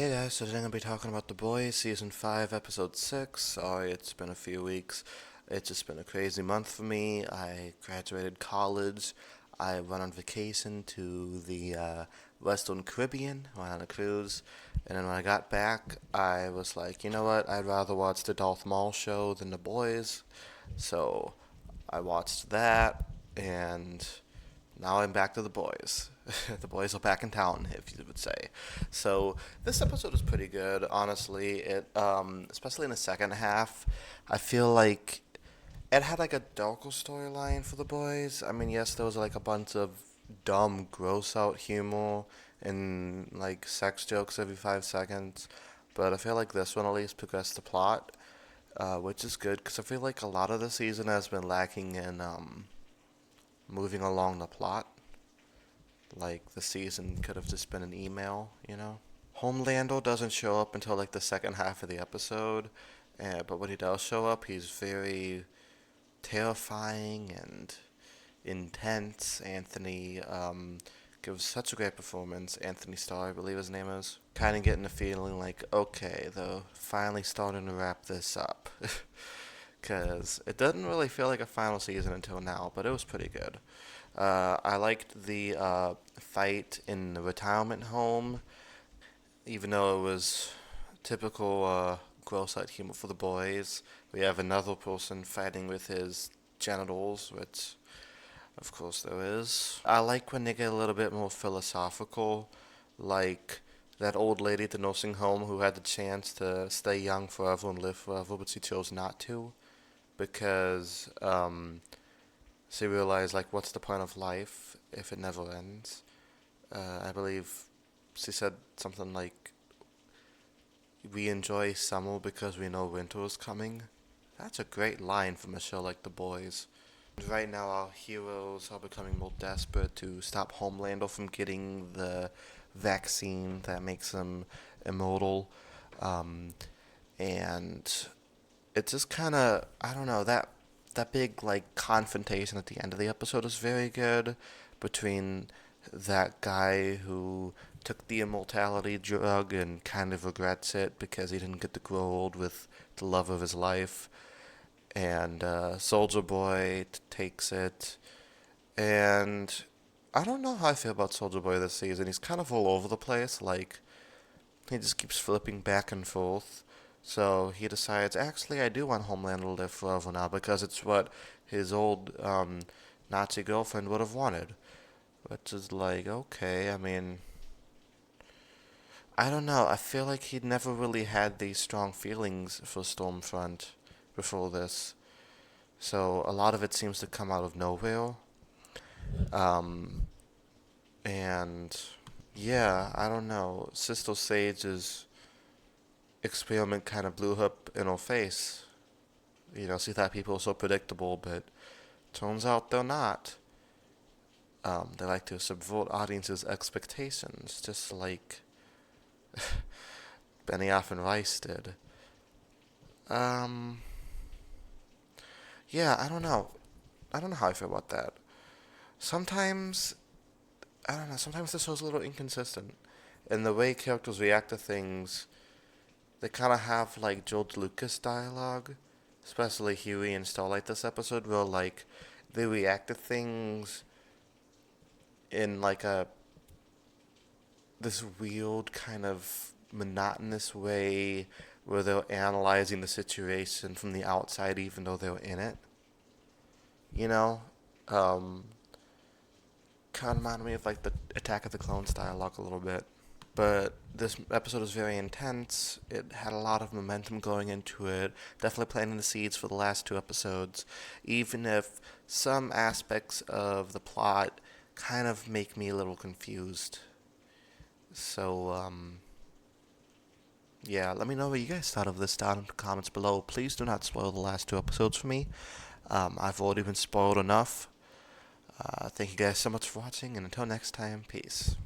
Hey guys, so today I'm going to be talking about The Boys, Season 5, Episode 6. Sorry, it's been a few weeks. It's just been a crazy month for me. I graduated college. I went on vacation to the Western Caribbean, went on a cruise. And then when I got back, I was like, you know what, I'd rather watch the Darth Maul show than The Boys. So I watched that, and now I'm back to the boys. The boys are back in town, if you would say. So this episode is pretty good, honestly. Especially in the second half, I feel like it had like a darker storyline for the boys. I mean, yes, there was like a bunch of dumb, gross out humor and like sex jokes every 5 seconds, but I feel like this one at least progressed the plot, which is good because I feel like a lot of the season has been lacking in moving along the plot. Like the season could have just been an email, you know? Homelander doesn't show up until like the second half of the episode, but when he does show up, he's very terrifying and intense. Anthony gives such a great performance. Anthony Starr, I believe his name is. Kind of getting the feeling like, okay, they're finally starting to wrap this up. Because it doesn't really feel like a final season until now, but it was pretty good. I liked the fight in the retirement home, even though it was typical gross out humor for the boys. We have another person fighting with his genitals, which of course there is. I like when they get a little bit more philosophical, like that old lady at the nursing home who had the chance to stay young forever and live forever, but she chose not to because she realized like what's the point of life if it never ends. I believe she said something like we enjoy summer because we know winter is coming. That's a great line from a show like The Boys. Right now, our heroes are becoming more desperate to stop Homelander from getting the vaccine that makes him immortal. Um, and it just kind of, I don't know, that big like confrontation at the end of the episode is very good between that guy who took the immortality drug and kind of regrets it because he didn't get to grow old with the love of his life, and Soldier Boy takes it. And I don't know how I feel about Soldier Boy this season. He's kind of all over the place. Like he just keeps flipping back and forth. So he decides, actually, I do want Homelander to live forever now because it's what his old Nazi girlfriend would have wanted. Which is like, okay, I mean, I don't know. I feel like he'd never really had these strong feelings for Stormfront before this. So a lot of it seems to come out of nowhere. Um, and yeah, I don't know. Sister Sage's experiment kind of blew up in her face. You know, she thought people were so predictable, but turns out they're not. They like to subvert audiences' expectations, just like Benioff and Rice did. Um, yeah, I don't know. I don't know how I feel about that. Sometimes, I don't know, sometimes the show's a little inconsistent. In the way characters react to things, they kind of have like George Lucas dialogue, especially Huey and Starlight this episode, where like they react to things in like a this weird kind of monotonous way where they're analyzing the situation from the outside even though they're in it. You know? Um, Kind of reminded me of like the Attack of the Clones dialogue a little bit. But this episode was very intense. It had a lot of momentum going into it. Definitely planting the seeds for the last two episodes, even if some aspects of the plot kind of make me a little confused. So, yeah, let me know what you guys thought of this down in the comments below. Please do not spoil the last two episodes for me. I've already been spoiled enough. Thank you guys so much for watching, and until next time, peace.